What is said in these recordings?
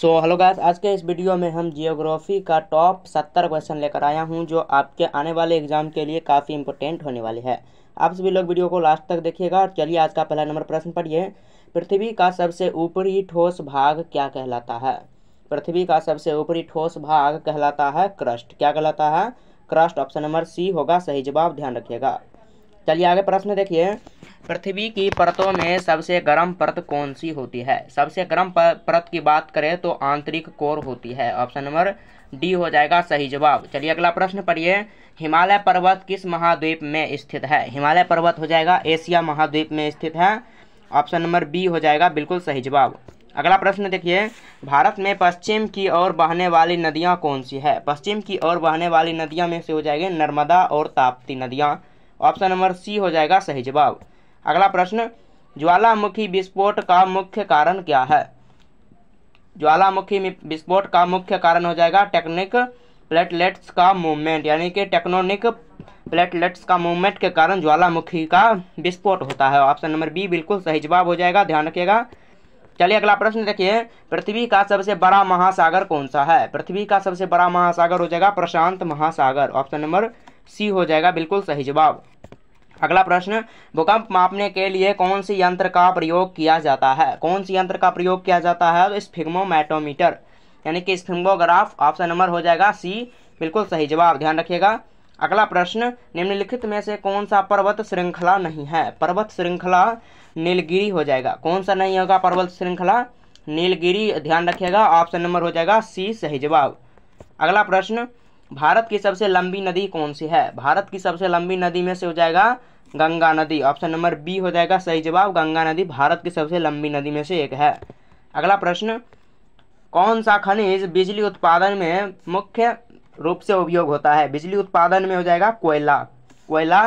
Hello guys, आज के इस वीडियो में हम जियोग्राफी का टॉप 70 क्वेश्चन लेकर आया हूं जो आपके आने वाले एग्जाम के लिए काफ़ी इंपॉर्टेंट होने वाले हैं। आप सभी लोग वीडियो को लास्ट तक देखिएगा। और चलिए आज का पहला नंबर प्रश्न पढ़िए। पृथ्वी का सबसे ऊपरी ठोस भाग क्या कहलाता है? पृथ्वी का सबसे ऊपरी ठोस भाग कहलाता है क्रस्ट। क्या कहलाता है? क्रस्ट। ऑप्शन नंबर सी होगा सही जवाब, ध्यान रखिएगा। चलिए आगे प्रश्न देखिए। पृथ्वी की परतों में सबसे गर्म परत कौन सी होती है? सबसे गर्म परत की बात करें तो आंतरिक कोर होती है। ऑप्शन नंबर डी हो जाएगा सही जवाब। चलिए अगला प्रश्न पढ़िए। हिमालय पर्वत किस महाद्वीप में स्थित है? हिमालय पर्वत हो जाएगा एशिया महाद्वीप में स्थित है। ऑप्शन नंबर बी हो जाएगा बिल्कुल सही जवाब। अगला प्रश्न देखिए। भारत में पश्चिम की ओर बहने वाली नदियाँ कौन सी है? पश्चिम की ओर बहने वाली नदियाँ में से हो जाएगी नर्मदा और ताप्ती नदियाँ। ऑप्शन नंबर सी हो जाएगा सही जवाब। अगला प्रश्न। ज्वालामुखी विस्फोट का मुख्य कारण क्या है? ज्वालामुखी विस्फोट का मुख्य कारण हो जाएगा टेक्टोनिक प्लेटलेट्स का मूवमेंट, यानी कि टेक्टोनिक प्लेटलेट्स का मूवमेंट के कारण ज्वालामुखी का विस्फोट होता है। ऑप्शन नंबर बी बिल्कुल सही जवाब हो जाएगा, ध्यान रखिएगा। चलिए अगला प्रश्न देखिए। पृथ्वी का सबसे बड़ा महासागर कौन सा है? पृथ्वी का सबसे बड़ा महासागर हो जाएगा प्रशांत महासागर। ऑप्शन नंबर सी हो जाएगा बिल्कुल सही जवाब। अगला प्रश्न। भूकंप मापने के लिए कौन सी यंत्र का प्रयोग किया जाता है? कौन सी यंत्र का प्रयोग किया जाता है? तो स्फिग्मोमेटोमीटर, यानी कि स्फिग्मोग्राफ। ऑप्शन नंबर हो जाएगा सी बिल्कुल सही जवाब, ध्यान रखिएगा। अगला प्रश्न। निम्नलिखित में से कौन सा पर्वत श्रृंखला नहीं है? पर्वत श्रृंखला नीलगिरी हो जाएगा। कौन सा नहीं होगा पर्वत श्रृंखला? नीलगिरी, ध्यान रखिएगा। ऑप्शन नंबर हो जाएगा सी सही जवाब। अगला प्रश्न। भारत की सबसे लंबी नदी कौन सी है? भारत की सबसे लंबी नदी में से हो जाएगा गंगा नदी। ऑप्शन नंबर बी हो जाएगा सही जवाब। गंगा नदी भारत की सबसे लंबी नदी में से एक है। अगला प्रश्न। कौन सा खनिज बिजली उत्पादन में मुख्य रूप से उपयोग होता है? बिजली उत्पादन में हो जाएगा कोयला। कोयला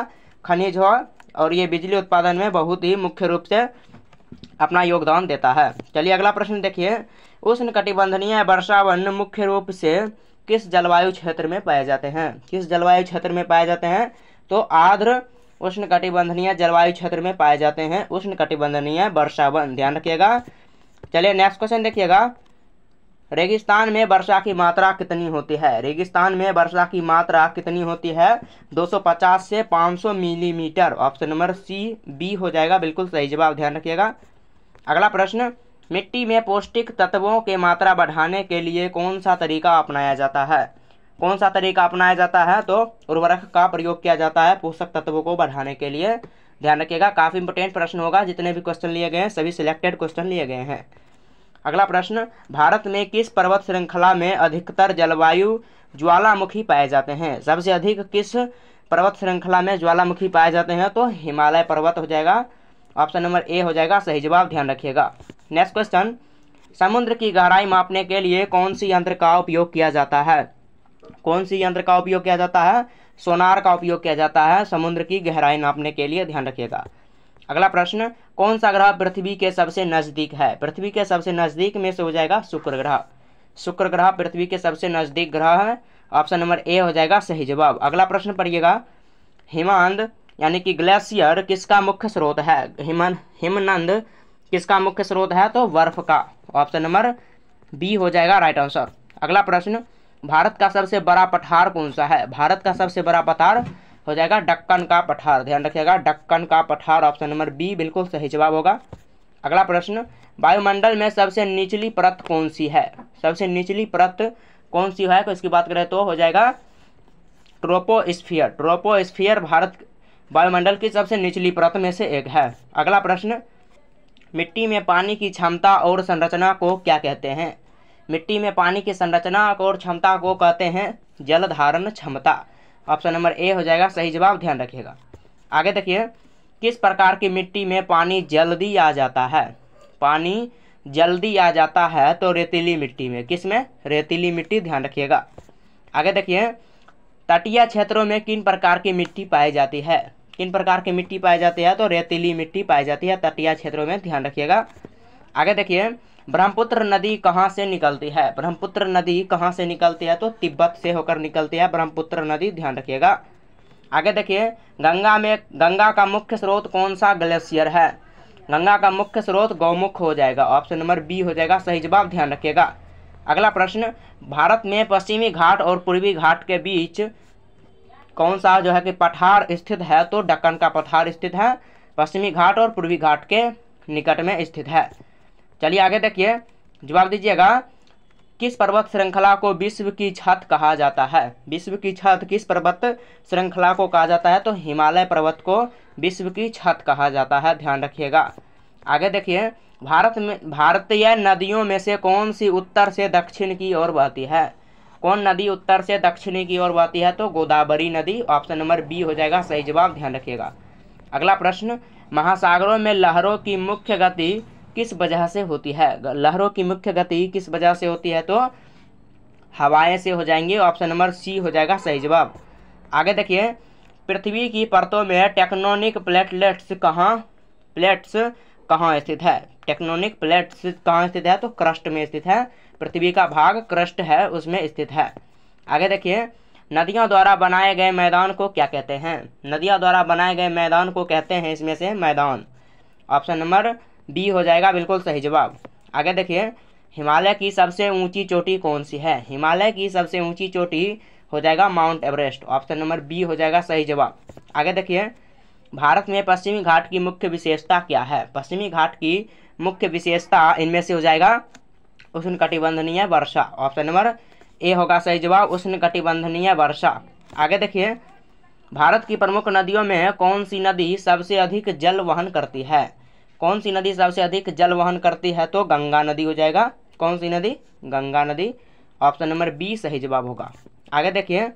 खनिज हो और ये बिजली उत्पादन में बहुत ही मुख्य रूप से अपना योगदान देता है। चलिए अगला प्रश्न देखिए। उष्णकटिबंधीय वर्षावन मुख्य रूप से किस जलवायु क्षेत्र में पाए जाते हैं? किस जलवायु क्षेत्र में पाए जाते हैं? तो आर्द्र उष्णकटिबंधीय जलवायु क्षेत्र में पाए जाते हैं उष्णकटिबंधीय वर्षावन, ध्यान रखिएगा। चलिए नेक्स्ट क्वेश्चन देखिएगा। रेगिस्तान में वर्षा की मात्रा कितनी होती है? रेगिस्तान में वर्षा की मात्रा कितनी होती है? 250 से 500 millimetre. Option number C B हो जाएगा बिल्कुल सही जवाब, ध्यान रखिएगा। अगला प्रश्न। मिट्टी में पौष्टिक तत्वों की मात्रा बढ़ाने के लिए कौन सा तरीका अपनाया जाता है? कौन सा तरीका अपनाया जाता है? तो उर्वरक का प्रयोग किया जाता है पोषक तत्वों को बढ़ाने के लिए, ध्यान रखिएगा। काफ़ी इंपोर्टेंट प्रश्न होगा। जितने भी क्वेश्चन लिए गए हैं सभी सिलेक्टेड क्वेश्चन लिए गए हैं। अगला प्रश्न। भारत में किस पर्वत श्रृंखला में अधिकतर जलवायु ज्वालामुखी पाए जाते हैं? सबसे अधिक किस पर्वत श्रृंखला में ज्वालामुखी पाए जाते हैं? तो हिमालय पर्वत हो जाएगा। ऑप्शन नंबर ए हो जाएगा सही जवाब, ध्यान रखिएगा। Next question. समुद्र की गहराई मापने के लिए कौन सी यंत्र का उपयोग किया जाता है? कौन सी यंत्र का उपयोग किया जाता है? सोनार का उपयोग किया जाता है समुद्र की गहराई नापने के लिए, ध्यान रखिएगा। अगला प्रश्न। कौन सा ग्रह पृथ्वी के सबसे नजदीक है? पृथ्वी के सबसे नजदीक में से हो जाएगा शुक्र ग्रह। शुक्र ग्रह पृथ्वी के सबसे नजदीक ग्रह है। ऑप्शन नंबर ए हो जाएगा सही जवाब। अगला प्रश्न पढ़िएगा। हिमनद यानी कि ग्लेशियर किसका मुख्य स्रोत है? हिमनद किसका मुख्य स्रोत है? तो बर्फ का। ऑप्शन नंबर बी हो जाएगा राइट आंसर। अगला प्रश्न। भारत का सबसे बड़ा पठार कौन सा है? भारत का सबसे बड़ा पठार हो जाएगा दक्कन का पठार, ध्यान रखिएगा। दक्कन का पठार, ऑप्शन नंबर बी बिल्कुल सही जवाब होगा। अगला प्रश्न। वायुमंडल में सबसे निचली परत कौन सी है? सबसे निचली परत कौन सी है? तो इसकी बात करें तो हो जाएगा ट्रोपोस्फियर। ट्रोपोस्फियर भारत वायुमंडल की सबसे निचली परत में से एक है। अगला प्रश्न। मिट्टी में पानी की क्षमता और संरचना को क्या कहते हैं? मिट्टी में पानी की संरचना और क्षमता को कहते हैं जल धारण क्षमता। ऑप्शन नंबर ए हो जाएगा सही जवाब, ध्यान रखिएगा। आगे देखिए। किस प्रकार की मिट्टी में पानी जल्दी आ जाता है? पानी जल्दी आ जाता है तो रेतीली मिट्टी में। किस में? रेतीली मिट्टी, ध्यान रखिएगा। आगे देखिए। तटीय क्षेत्रों में किन प्रकार की मिट्टी पाई जाती है? किन प्रकार की मिट्टी पाई जाती है? तो रेतीली मिट्टी पाई जाती है तटीय क्षेत्रों में, ध्यान रखिएगा। आगे देखिए। ब्रह्मपुत्र नदी कहाँ से निकलती है? ब्रह्मपुत्र नदी कहाँ से निकलती है? तो तिब्बत से होकर निकलती है ब्रह्मपुत्र नदी, ध्यान रखिएगा। आगे देखिए। गंगा का मुख्य स्रोत कौन सा ग्लेशियर है? गंगा का मुख्य स्रोत गौमुख हो जाएगा। ऑप्शन नंबर बी हो जाएगा सही जवाब, ध्यान रखिएगा। अगला प्रश्न, भारत में पश्चिमी घाट और पूर्वी घाट के बीच कौन सा जो है कि पठार स्थित है? तो दक्कन का पठार स्थित है, पश्चिमी घाट और पूर्वी घाट के निकट में स्थित है। चलिए आगे देखिए, जवाब दीजिएगा। किस पर्वत श्रृंखला को विश्व की छत कहा जाता है? विश्व की छत किस पर्वत श्रृंखला को कहा जाता है? तो हिमालय पर्वत को विश्व की छत कहा जाता है, ध्यान रखिएगा। आगे देखिए, भारतीय नदियों में से कौन सी उत्तर से दक्षिण की ओर बहती है? कौन नदी उत्तर से दक्षिणी की ओर बहती है? तो गोदावरी नदी, ऑप्शन नंबर बी हो जाएगा सही जवाब, ध्यान रखिएगा। अगला प्रश्न, महासागरों में लहरों की मुख्य गति किस वजह से होती है? लहरों की मुख्य गति किस वजह से होती है? तो हवाएं से हो जाएंगी, ऑप्शन नंबर सी हो जाएगा सही जवाब। आगे देखिए, पृथ्वी की परतों में टेक्टोनिक प्लेट्स कहाँ स्थित है? टेक्टोनिक प्लेट्स कहाँ स्थित है? तो क्रस्ट में स्थित है, पृथ्वी का भाग क्रस्ट है उसमें स्थित है। आगे देखिए, नदियों द्वारा बनाए गए मैदान को क्या कहते हैं? नदियों द्वारा बनाए गए मैदान को कहते हैं इसमें से मैदान, ऑप्शन नंबर बी हो जाएगा बिल्कुल सही जवाब। आगे देखिए, हिमालय की सबसे ऊंची चोटी कौन सी है? हिमालय की सबसे ऊंची चोटी हो जाएगा Mount Everest, option number B हो जाएगा सही जवाब। आगे देखिए, भारत में पश्चिमी घाट की मुख्य विशेषता क्या है? पश्चिमी घाट की मुख्य विशेषता इनमें से हो जाएगा उष्णकटिबंधीय वर्षा, ऑप्शन नंबर ए होगा सही जवाब, उष्णकटिबंधीय वर्षा। आगे देखिए, भारत की प्रमुख नदियों में कौन सी नदी सबसे अधिक जल वहन करती है? कौन सी नदी सबसे अधिक जल वहन करती है? तो गंगा नदी हो जाएगा। कौन सी नदी? गंगा नदी, ऑप्शन नंबर बी सही जवाब होगा। आगे देखिए,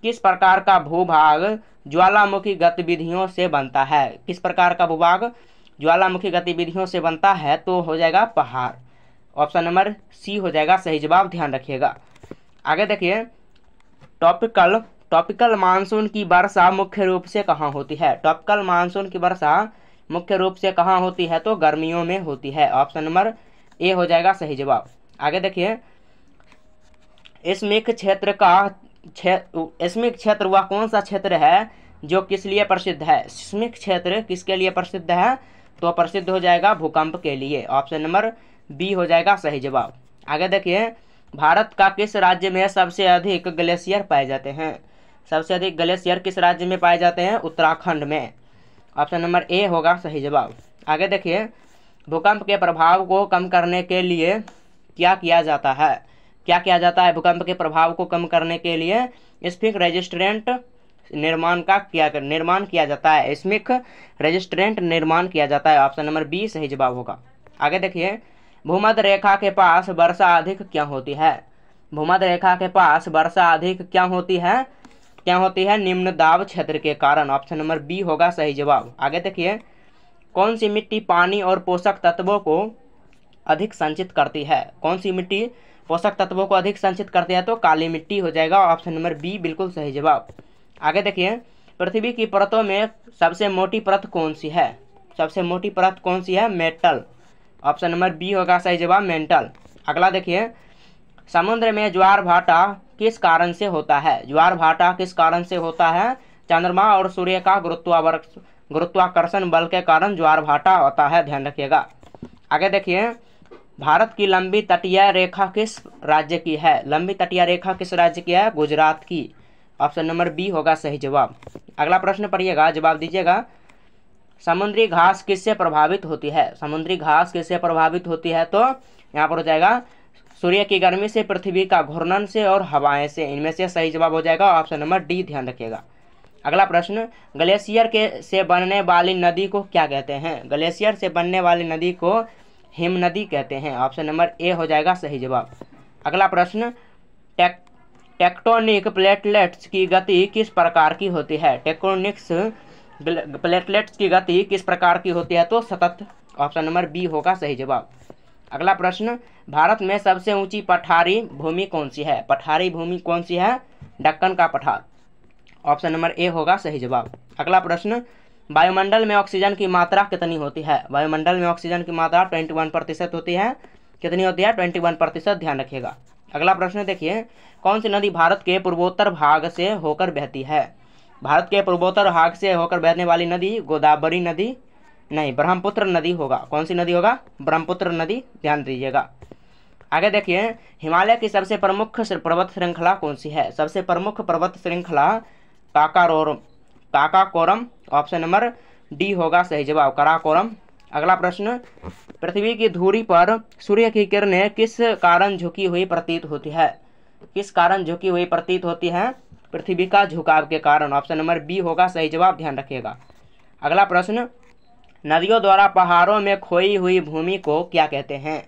किस प्रकार का भूभाग ज्वालामुखी गतिविधियों से बनता है? किस प्रकार का भूभाग ज्वालामुखी गतिविधियों से बनता है? तो हो जाएगा पहाड़, ऑप्शन नंबर सी हो जाएगा सही जवाब, ध्यान रखिएगा। आगे देखिए, टॉपिकल मानसून की वर्षा मुख्य रूप से कहाँ होती है? टॉपिकल मानसून की वर्षा मुख्य रूप से कहाँ होती है? तो गर्मियों में होती है, ऑप्शन नंबर ए हो जाएगा सही जवाब। आगे देखिए, स्मिक क्षेत्र वह कौन सा क्षेत्र है जो किस लिए प्रसिद्ध है? स्मिक क्षेत्र किसके लिए प्रसिद्ध है? तो प्रसिद्ध हो जाएगा भूकंप के लिए, ऑप्शन नंबर बी हो जाएगा सही जवाब। आगे देखिए, भारत का किस राज्य में सबसे अधिक ग्लेशियर पाए जाते हैं? सबसे अधिक ग्लेशियर किस राज्य में पाए जाते हैं? उत्तराखंड में, ऑप्शन नंबर ए होगा सही जवाब। आगे देखिए, भूकंप के प्रभाव को कम करने के लिए क्या किया जाता है? क्या किया जाता है भूकंप के प्रभाव को कम करने के लिए? स्फिक रेजिस्टेंट निर्माण किया जाता है, स्मिक रेजिस्टेंट निर्माण किया जाता है, ऑप्शन नंबर बी सही जवाब होगा। आगे देखिए, भूमध्य रेखा के पास वर्षा अधिक क्या होती है? भूमध्य रेखा के पास वर्षा अधिक क्या होती है? निम्न दाब क्षेत्र के कारण, ऑप्शन नंबर बी होगा सही जवाब। आगे देखिए, कौन सी मिट्टी पानी और पोषक तत्वों को अधिक संचित करती है? कौन सी मिट्टी पोषक तत्वों को अधिक संचित करती है? तो काली मिट्टी हो जाएगा, ऑप्शन नंबर बी बिल्कुल सही जवाब। आगे देखिए, पृथ्वी की परतों में सबसे मोटी परत कौन सी है? सबसे मोटी परत कौन सी है? मेटल, ऑप्शन नंबर बी होगा सही जवाब, मेंटल। अगला देखिए, समुद्र में ज्वार भाटा किस कारण से होता है? ज्वार भाटा किस कारण से होता है? चंद्रमा और सूर्य का गुरुत्वाकर्षण बल के कारण ज्वार भाटा होता है, ध्यान रखिएगा। आगे देखिए, भारत की लंबी तटीय रेखा किस राज्य की है? लंबी तटीय रेखा किस राज्य की है? गुजरात की, ऑप्शन नंबर बी होगा सही जवाब। अगला प्रश्न पढ़िएगा, जवाब दीजिएगा। समुद्री घास किससे प्रभावित होती है? समुद्री घास किससे प्रभावित होती है? तो यहाँ पर हो जाएगा सूर्य की गर्मी से, पृथ्वी का घूर्णन से और हवाएं से, इनमें से सही जवाब हो जाएगा ऑप्शन नंबर डी, ध्यान रखिएगा। अगला प्रश्न, ग्लेशियर से बनने वाली नदी को क्या कहते हैं? ग्लेशियर से बनने वाली नदी को हिम नदी कहते हैं, ऑप्शन नंबर ए हो जाएगा सही जवाब। अगला प्रश्न, टेक्टोनिक प्लेटलेट्स की गति किस प्रकार की होती है? टेक्टोनिक्स प्लेटलेट्स की गति किस प्रकार की होती है? तो सतत, ऑप्शन नंबर बी होगा सही जवाब। अगला प्रश्न, भारत में सबसे ऊंची पठारी भूमि कौन सी है? पठारी भूमि कौन सी है? दक्कन का पठार, ऑप्शन नंबर ए होगा सही जवाब। अगला प्रश्न, वायुमंडल में ऑक्सीजन की मात्रा कितनी होती है? वायुमंडल में ऑक्सीजन की मात्रा 21% होती है। कितनी होती है? 21%, ध्यान रखिएगा। अगला प्रश्न देखिए, कौन सी नदी भारत के पूर्वोत्तर भाग से होकर बहती है? भारत के पूर्वोत्तर भाग से होकर बहने वाली नदी गोदावरी नदी नहीं, ब्रह्मपुत्र नदी होगा। कौन सी नदी होगा? ब्रह्मपुत्र नदी, ध्यान दीजिएगा। आगे देखिए, हिमालय की सबसे प्रमुख पर्वत श्रृंखला कौन सी है? सबसे प्रमुख पर्वत श्रृंखला काराकोरम, ऑप्शन नंबर डी होगा सही जवाब, काराकोरम। अगला प्रश्न, पृथ्वी की धुरी पर सूर्य की किरणें किस कारण झुकी हुई प्रतीत होती है? किस कारण झुकी हुई प्रतीत होती है? पृथ्वी का झुकाव के कारण, ऑप्शन नंबर बी होगा सही जवाब, ध्यान रखिएगा। अगला प्रश्न, नदियों द्वारा पहाड़ों में खोई हुई भूमि को क्या कहते हैं?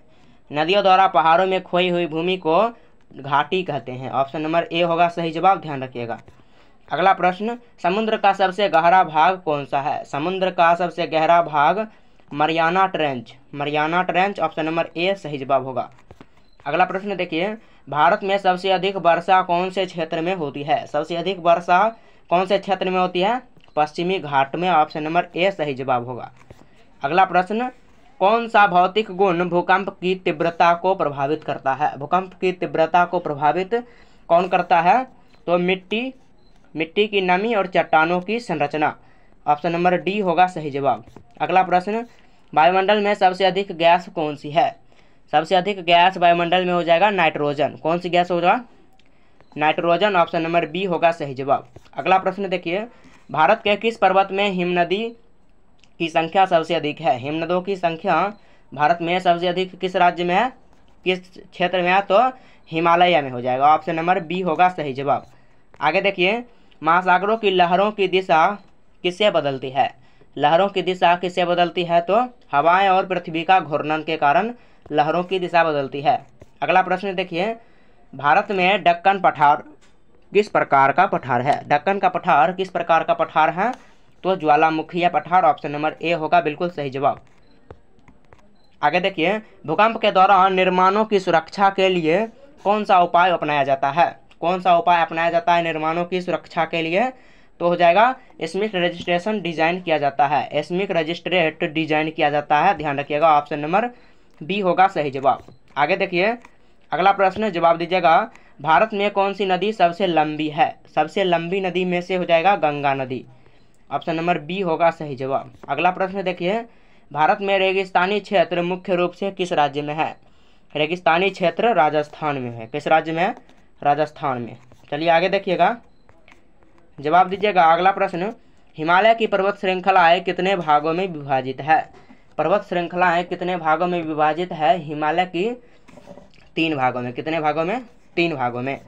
नदियों द्वारा पहाड़ों में खोई हुई भूमि को घाटी कहते हैं, ऑप्शन नंबर ए होगा सही जवाब, ध्यान रखिएगा। अगला प्रश्न, समुद्र का सबसे गहरा भाग कौन सा है? समुद्र का सबसे गहरा भाग Mariana trench, Mariana trench, option number A सही जवाब होगा। अगला प्रश्न देखिए, भारत में सबसे अधिक वर्षा कौन से क्षेत्र में होती है? सबसे अधिक वर्षा कौन से क्षेत्र में होती है? पश्चिमी घाट में, ऑप्शन नंबर ए सही जवाब होगा। अगला प्रश्न, कौन सा भौतिक गुण भूकंप की तीव्रता को प्रभावित करता है? भूकंप की तीव्रता को प्रभावित कौन करता है? तो मिट्टी की नमी और चट्टानों की संरचना, ऑप्शन नंबर डी होगा सही जवाब। अगला प्रश्न, वायुमंडल में सबसे अधिक गैस कौन सी है? सबसे अधिक गैस वायुमंडल में हो जाएगा नाइट्रोजन। कौन सी गैस होगा? नाइट्रोजन, ऑप्शन नंबर बी होगा सही जवाब। अगला प्रश्न देखिए, भारत के किस पर्वत में हिमनदी की संख्या सबसे अधिक है? हिमनदों की संख्या भारत में सबसे अधिक किस राज्य में है, किस क्षेत्र में है? तो हिमालय में हो जाएगा, ऑप्शन नंबर बी होगा सही जवाब। आगे देखिए, महासागरों की लहरों की दिशा किससे बदलती है? लहरों की दिशा किससे बदलती है? तो हवाएं और पृथ्वी का घूर्णन के कारण लहरों की दिशा बदलती है। अगला प्रश्न देखिए, भारत में दक्कन पठार किस प्रकार का पठार है? दक्कन का पठार किस प्रकार का पठार है? तो ज्वालामुखीय पठार, ऑप्शन नंबर ए होगा बिल्कुल सही जवाब। आगे देखिए, भूकंप के दौरान निर्माणों की सुरक्षा के लिए कौन सा उपाय अपनाया जाता है? कौन सा उपाय अपनाया जाता है निर्माणों की सुरक्षा के लिए? तो हो जाएगा स्मिथ रजिस्ट्रेशन डिजाइन किया जाता है, स्मिथ रजिस्ट्रेट डिजाइन किया जाता है, ध्यान रखिएगा, ऑप्शन नंबर बी होगा सही जवाब। आगे देखिए, अगला प्रश्न जवाब दीजिएगा, भारत में कौन सी नदी सबसे लंबी है? सबसे लंबी नदी में से हो जाएगा गंगा नदी, ऑप्शन नंबर बी होगा सही जवाब। अगला प्रश्न देखिए, भारत में रेगिस्तानी क्षेत्र मुख्य रूप से किस राज्य में है? रेगिस्तानी क्षेत्र राजस्थान में है। किस राज्य में है? राजस्थान में। चलिए आगे देखिएगा, जवाब दीजिएगा। अगला प्रश्न, हिमालय की पर्वत श्रृंखलाएं कितने भागों में विभाजित है? पर्वत श्रृंखलाएं कितने भागों में विभाजित है? हिमालय की 3 भागों में। कितने भागों में? 3 भागों में।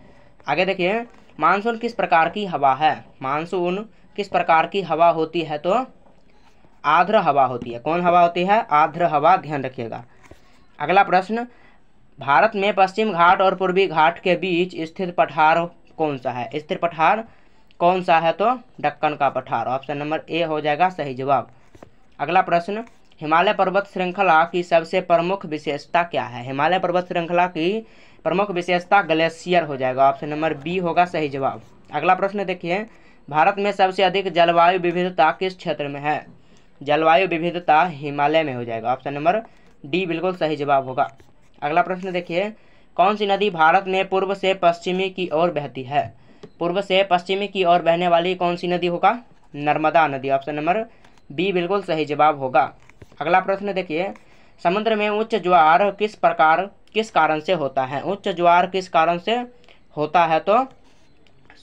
आगे देखिए, मानसून किस प्रकार की हवा है? मानसून किस प्रकार की हवा होती है? तो आर्द्र हवा होती है। कौन हवा होती है? आर्द्र हवा, ध्यान रखिएगा। अगला प्रश्न, भारत में पश्चिम घाट और पूर्वी घाट के बीच स्थित पठार कौन सा है? स्थिर पठार कौन सा है? तो दक्कन का पठार, ऑप्शन नंबर ए हो जाएगा सही जवाब। अगला प्रश्न, हिमालय पर्वत श्रृंखला की सबसे प्रमुख विशेषता क्या है? हिमालय पर्वत श्रृंखला की प्रमुख विशेषता ग्लेशियर हो जाएगा, ऑप्शन नंबर बी होगा सही जवाब। अगला प्रश्न देखिए, भारत में सबसे अधिक जलवायु विविधता किस क्षेत्र में है? जलवायु विविधता हिमालय में हो जाएगा, ऑप्शन नंबर डी बिल्कुल सही जवाब होगा। अगला प्रश्न देखिए, कौन सी नदी भारत में पूर्व से पश्चिमी की ओर बहती है? पूर्व से पश्चिमी की ओर बहने वाली कौन सी नदी होगा? नर्मदा नदी, ऑप्शन नंबर बी बिल्कुल सही जवाब होगा। अगला प्रश्न देखिए, समुद्र में उच्च ज्वार किस कारण से होता है? उच्च ज्वार किस कारण से होता है? तो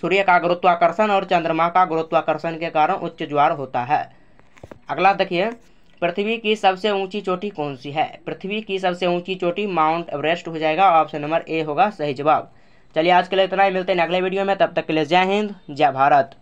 सूर्य का गुरुत्वाकर्षण और चंद्रमा का गुरुत्वाकर्षण के कारण उच्च ज्वार होता है। अगला देखिए, पृथ्वी की सबसे ऊंची चोटी कौन सी है? पृथ्वी की सबसे ऊंची चोटी माउंट एवरेस्ट हो जाएगा, ऑप्शन नंबर ए होगा सही जवाब। चलिए आज के लिए इतना ही, मिलते हैं अगले वीडियो में, तब तक के लिए जय हिंद, जय भारत।